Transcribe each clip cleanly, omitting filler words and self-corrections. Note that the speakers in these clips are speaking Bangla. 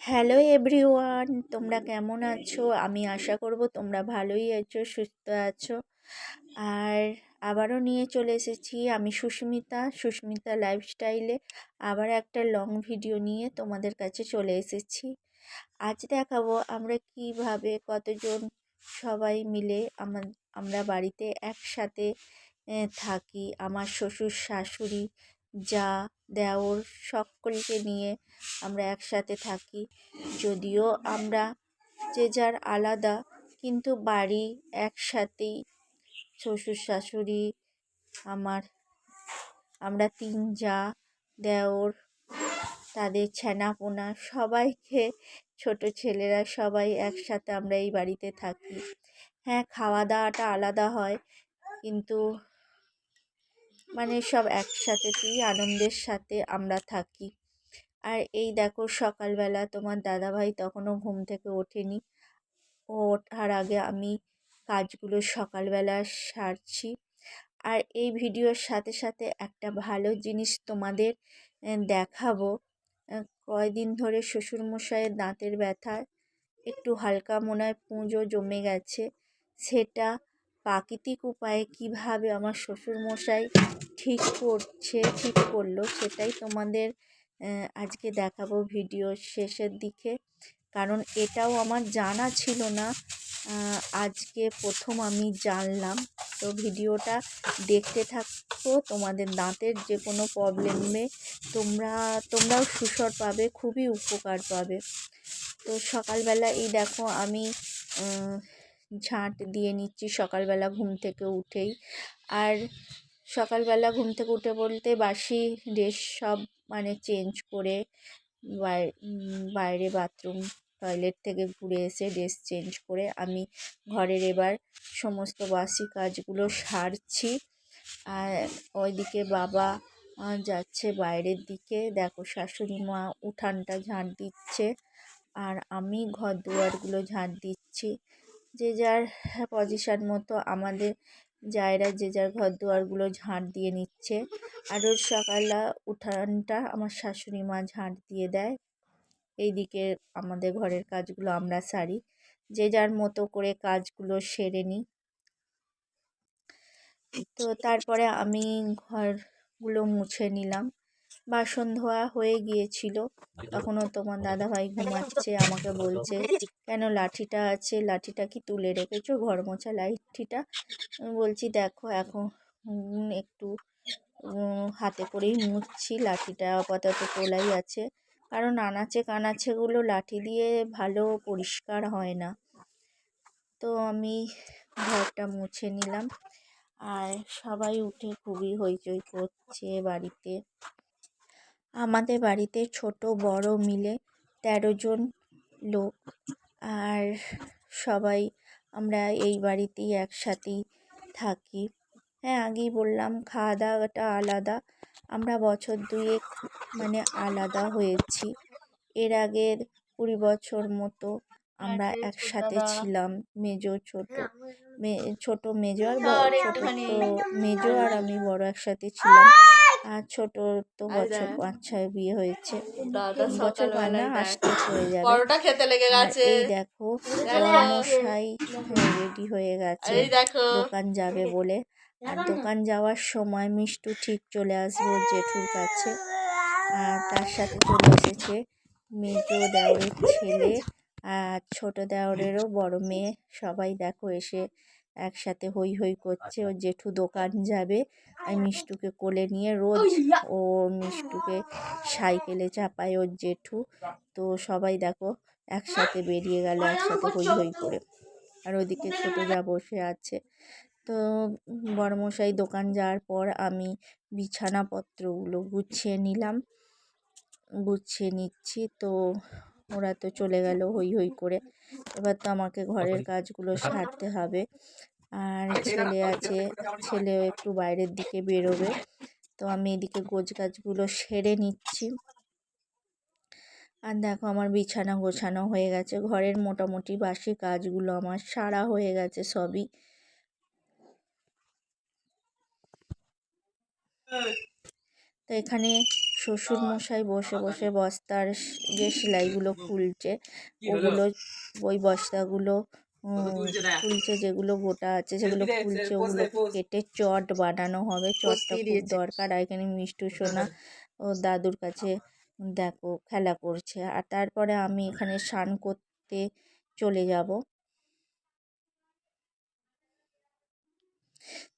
হ্যালো এভরিওয়ান, তোমরা কেমন আছো? আমি আশা করব তোমরা ভালোই আছো, সুস্থ আছো। আর আবারও নিয়ে চলে এসেছি আমি সুস্মিতা লাইফস্টাইলে আবার একটা লং ভিডিও নিয়ে তোমাদের কাছে চলে এসেছি। আজ দেখাবো আমরা কিভাবে কতজন সবাই মিলে আমরা বাড়িতে একসাথে থাকি। আমার শ্বশুর শাশুড়ি, যা, দেওর সকলকে নিয়ে আমরা একসাথে থাকি। যদিও আমরা যে যার আলাদা, কিন্তু বাড়ি একসাথেই। শ্বশুর শাশুড়ি আমার, আমরা তিন যা, দেওর, তাদের ছানাপোনা সবাইকে, ছোট ছেলেরা সবাই একসাথে আমরা এই বাড়িতে থাকি। হ্যাঁ, খাওয়া দাওয়াটা আলাদা হয়, কিন্তু সব একসাথেতেই আনন্দের সাথে আমরা থাকি। আর এই দেখো, সকালবেলা তোমার দাদাভাই তখনও ঘুম থেকে ওঠেনি। ও ওঠার আগে আমি কাজগুলো সকালবেলা সারছি। আর এই ভিডিওর সাথে সাথে একটা ভালো জিনিস তোমাদের দেখাবো। কয়দিন ধরে শ্বশুরমশাইয়ের দাঁতের ব্যথা একটু হালকা মনে হয় পুঁজও জমে গেছে। সেটা প্রাকৃতিক উপায়ে কিভাবে আমার শ্বশুরমশাই ঠিক করলো, সেটাই তোমাদের আজকে দেখাবো ভিডিওর শেষের দিকে। কারণ এটাও আমার জানা ছিল না, আজকে প্রথম আমি জানলাম। তো ভিডিওটা দেখতে থাকো, তোমাদের দাঁতের যে কোনো প্রবলেমে তোমরাও সুসর পাবে, খুবই উপকার পাবে। তো সকালবেলা এই দেখো আমি ঝাঁট দিয়ে নিচ্ছি সকালবেলা ঘুম থেকে উঠেই। আর সকালবেলা ঘুম থেকে উঠে বলতে বাসি ড্রেস সব চেঞ্জ করে বাইরে বাথরুম টয়লেট থেকে ঘুরে এসে ড্রেস চেঞ্জ করে আমি ঘরের এবার সমস্ত বাসি কাজগুলো সারছি। আর ওইদিকে বাবা যাচ্ছে বাইরের দিকে, দেখো শাশুড়ি মা উঠানটা ঝাঁট দিচ্ছে আর আমি ঘর দুয়ারগুলো ঝাঁট দিচ্ছি। যে যার পজিশন মতো আমাদের জায়রা যে যার ঘর দুয়ারগুলো ঝাঁট দিয়ে নিচ্ছে। আর রোজ সকালে উঠানটা আমার শাশুড়ি মা ঝাঁট দিয়ে দেয়। এইদিকে আমাদের ঘরের কাজগুলো আমরা সারি, যে যার মতো করে কাজগুলো সেরে নিই। তো তারপরে আমি ঘরগুলো মুছে নিলাম। বাসন ধোয়া হয়ে গিয়েছিল, তখনও তোমার দাদাভাই ঘুমাচ্ছে। আমাকে বলছে, কেন লাঠিটা আছে, লাঠিটা কি তুলে রেখেছো, ঘর মোছা লাঠিটা? আমি বলছি, দেখো এখন একটু হাতে করেই মুছছি, লাঠিটা আপাতত তোলাই আছে, কারণ আনাচে কানাচেগুলো লাঠি দিয়ে ভালো পরিষ্কার হয় না। তো আমি ঘরটা মুছে নিলাম। আর সবাই উঠে খুবই হইচই করছে বাড়িতে। আমাদের বাড়িতে ছোট বড় মিলে 13 জন লোক। আর সবাই আমরা এই বাড়িতেই একসাথেই থাকি। হ্যাঁ, আগেই বললাম খাওয়া দাওয়াটা আলাদা, আমরা বছর দুয়েক আলাদা হয়েছি। এর আগের 20 বছর মতো আমরা একসাথে ছিলাম। ছোট মেজো আর মেজো আর আমি বড় একসাথে ছিলাম। আর ছোট তো বছর 5-6 বিয়ে হয়েছে, বছর 5 না, আসতে হয়ে যাবে। আর এই দেখো মশাই রেডি হয়ে গেছে দোকান যাবে বলে। আর দোকান যাওয়ার সময় মিষ্টু ঠিক চলে আসবো জেঠুর কাছে। আর তার সাথে চলে এসেছে মেজো দেওরের ছেলে আর ছোট দেওরেরও বড় মেয়ে। সবাই দেখো এসে একসাথে হই হই করছে। ওর জেঠু দোকান যাবে, আর মিষ্টুকে কোলে নিয়ে রোজ ও মিষ্টুকে সাইকেলে চাপায় ওর জেঠু। তো সবাই দেখো একসাথে বেরিয়ে গেল, একসাথে হই হই করে। আর ওদিকে ছোট যা বসে আছে। তো বড়মশাই দোকান যাওয়ার পর আমি বিছানাপত্রগুলো গুছিয়ে নিচ্ছি। তো ওরা তো চলে গেল হই হই করে। এবার তো আমাকে ঘরের কাজগুলো সারতে হবে। আর ছেলে আছে, ছেলেও একটু বাইরের দিকে বেরোবে। তো আমি এদিকে গোছগাছগুলো সেরে নিচ্ছি। আর দেখো আমার বিছানা গোছানো হয়ে গেছে, ঘরের মোটামুটি বাসি কাজগুলো আমার সারা হয়ে গেছে সবই। তো এখানে শ্বশুরমশাই বসে বসে বস্তার যে সেলাইগুলো খুলছে, ওগুলো ওই বস্তাগুলো খুলছে, যেগুলো গোটা আছে সেগুলো খুলছে, ওগুলোকে কেটে চট বানানো হবে। চটটা খুব দরকার। আর এখানে মিষ্টু সোনা ও দাদুর কাছে দেখো খেলা করছে। আর তারপরে আমি এখানে স্নান করতে চলে যাব।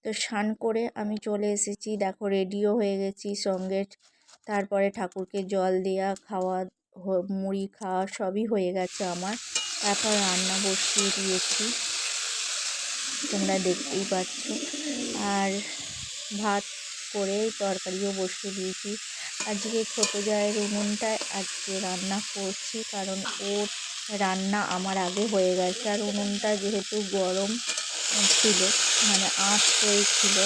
তো স্নান করে আমি চলে এসেছি, দেখো রেডিও হয়ে গেছি সঙ্গে। তারপরে ঠাকুরকে জল দেওয়া, খাওয়া, মুড়ি খাওয়া সবই হয়ে গেছে আমার। তারপর রান্না বসিয়ে দিয়েছি, তোমরা দেখতেই পাচ্ছ। আর ভাত করে তরকারিও বসিয়ে দিয়েছি। আজকে ছোটো জায়ের উনুনটায় আজকে রান্না করছি, কারণ ওর রান্না আমার আগে হয়ে গেছে। আর উনুনটা যেহেতু গরম ছিল, মানে আঁচ হয়েছিল,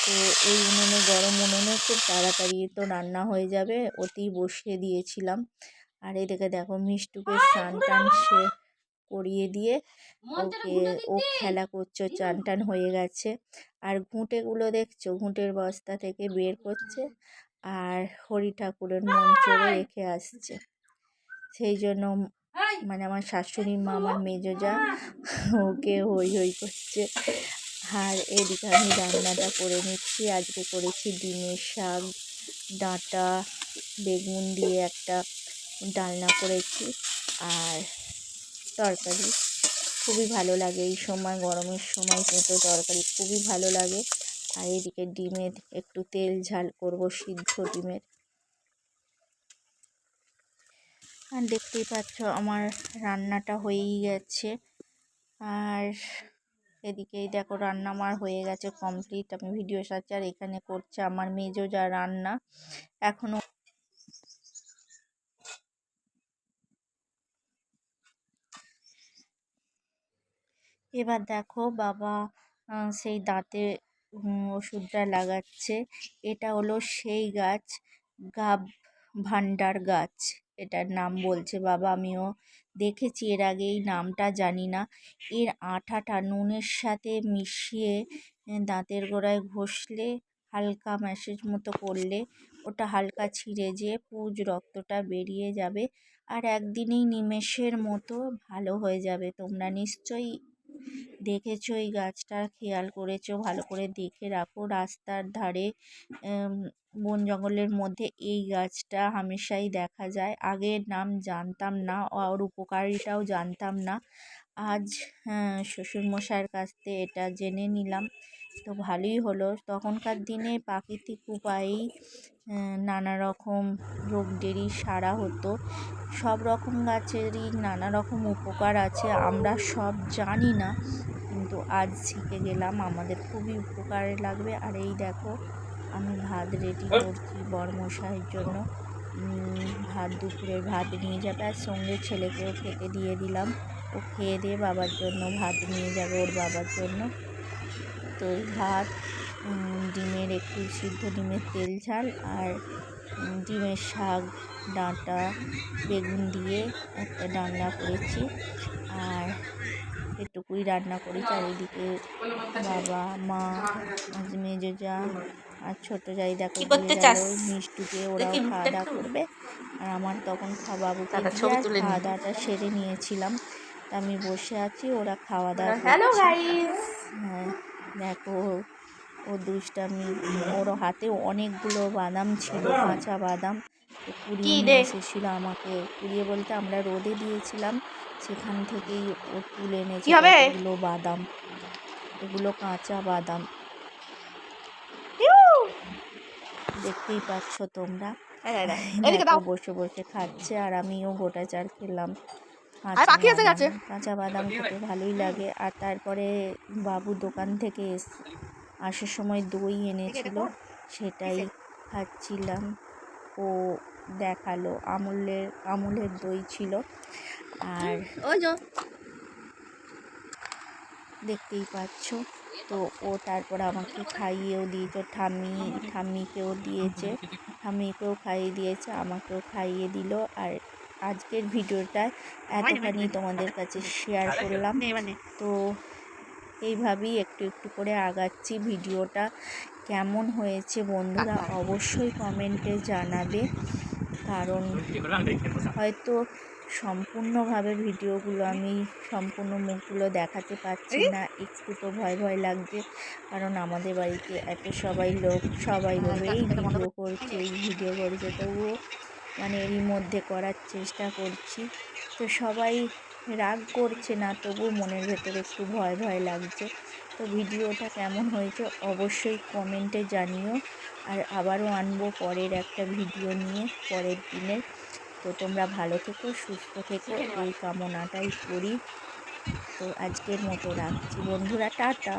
তো এই উনুনে, গরম উনুনে খুব তাড়াতাড়ি তো রান্না হয়ে যাবে, ওতেই বসিয়ে দিয়েছিলাম। আর এদিকে দেখো মিষ্টুকে স্নান টান সে করিয়ে দিয়ে ও খেলা করছে, চান টান হয়ে গেছে। আর ঘুঁটেগুলো দেখছো, ঘুঁটের বস্তা থেকে বের করছে আর হরি ঠাকুরের মঞ্চরে রেখে আসছে। সেই জন্য মানে আমার শাশুড়ি মা, আমার মেজো যা, ওকে হই হই করছে। আর এদিকে আমি রান্নাটা করে নিচ্ছি। আজকে করেছি ডিমের শাক, ডাঁটা, বেগুন দিয়ে একটা ডালনা করেছি, আর তরকারি। খুবই ভালো লাগে এই সময়, গরমের সময় তেঁতো তরকারি খুবই ভালো লাগে। আর এদিকে ডিমের একটু তেল ঝাল করব, সিদ্ধ ডিমের। আর দেখতেই পাচ্ছ আমার রান্নাটা হয়েই গেছে। আর এদিকেই দেখো রান্না আমার হয়ে গেছে কমপ্লিট। আমি ভিডিও সাথে, আর এখানে করছে আমার মেজো যা রান্না এখনো। এবার দেখো বাবা সেই দাঁতে ওষুধটা লাগাচ্ছে। এটা হলো সেই গাছ, গাব ভান্ডার গাছ, এটার নাম বলছে বাবা। আমিও দেখেছি এর আগে, এই নামটা জানি না। এর আঠাটা নুনের সাথে মিশিয়ে দাঁতের গোড়ায় ঘষলে, হালকা ম্যাসেজ মতো করলে, ওটা হালকা ছিঁড়ে যেয়ে পুজ রক্তটা বেরিয়ে যাবে। আর একদিনেই নিমেষের মতো ভালো হয়ে যাবে। তোমরা নিশ্চয়ই দেখেছো এই গাছটা, খেয়াল করেছো, ভালো করে দেখে রাখো। রাস্তার ধারে বন জঙ্গলের মধ্যে এই গাছটা হামেশাই দেখা যায়। আগের নাম জানতাম না, ওর উপকারিতাও জানতাম না। আজ শ্বশুরমশাইয়ের কাছ থেকে এটা জেনে নিলাম, তো ভালোই হলো। তখনকার দিনে প্রাকৃতিক উপায়েই নানা রকম রোগদেরই সারা হতো। সব রকম গাছেরই নানা রকম উপকার আছে, আমরা সব জানি না, কিন্তু আজ শিখে গেলাম, আমাদের খুবই উপকারে লাগবে। আর এই দেখো আমি ভাত রেডি করছি বরমশাইয়ের জন্য। ভাত, দুপুরের ভাত নিয়ে যাবে, আর সঙ্গে ছেলেকেও খেতে দিয়ে দিলাম। ও খেয়ে দিয়ে বাবার জন্য ভাত নিয়ে যাবে, ওর বাবার জন্য। তো এই ভাত, ডিমের একটু সিদ্ধ ডিমের তেল ঝাল, আর ডিমের শাক, ডাঁটা, বেগুন দিয়ে একটা ডালনা করেছি। আর এটুকুই রান্না করি। চারিদিকে বাবা, মা, মেজো যা আর ছোটো যাই দেখো দিয়ে গেল মিষ্টুকে, ওরাও খাওয়া দাওয়া করবে। আর আমার তখন বাবুকে দিয়ে আর খাওয়া দাওয়াটা সেরে নিয়েছিলাম। তা আমি বসে আছি, ওরা খাওয়া দাওয়া করছে। হ্যাঁ দেখো ও দুষ্টামি, ওর হাতে অনেকগুলো বাদাম ছিল, কাঁচা বাদাম, তো কুড়িয়ে নিয়ে এসেছিলো আমাকে। কুড়িয়ে বলতে আমরা রোদে দিয়েছিলাম, সেখান থেকেই ও তুলে এনেছে কতগুলো বাদাম। এগুলো কাঁচা বাদাম, দেখতেই পাচ্ছ তোমরা। দেখো বসে বসে খাচ্ছে, আর আমিও গোটা চার খেলাম। কাঁচা বাদাম খেতে ভালোই লাগে। আর তারপরে বাবু দোকান থেকে আসার সময় দই এনেছিল, সেটাই খাচ্ছিলাম। ও দেখালো আমুলের দই ছিল। আর দেখতেই পাচ্ছ, তো ও তারপর আমাকে খাইয়েও দিয়েছে, ঠাম্মিকেও দিয়েছে, ঠাম্মিকেও খাইয়ে দিয়েছে, আমাকেও খাইয়ে দিল। আর আজকের ভিডিওটা এতখানি তোমাদের কাছে শেয়ার করলাম। তো এইভাবেই একটু একটু করে আগাচ্ছি ভিডিওটা। কেমন হয়েছে বন্ধুরা অবশ্যই কমেন্টে জানাবে, কারণ হয়তো সম্পূর্ণভাবে ভিডিওগুলো আমি সম্পূর্ণ মুখগুলো দেখাতে পারছি না, একটু তো ভয় ভয় লাগছে, কারণ আমাদের বাড়িতে এত সবাই লোক, সবাই বলবে এই ভিডিও করছে এই ভিডিও করছে, তবুও মানে এরই মধ্যে করার চেষ্টা করছি। তো সবাই রাগ করছে না, তবুও মনের ভেতরে একটু ভয় ভয় লাগছে। তো ভিডিওটা কেমন হয়েছে অবশ্যই কমেন্টে জানিও। আর আবারও আনবো পরের একটা ভিডিও নিয়ে পরের দিনের। তো তোমরা ভালো থেকো, সুস্থ থেকো, এই কামনাটাই করি। তো আজকের মতো রাখছি বন্ধুরা, টাটা।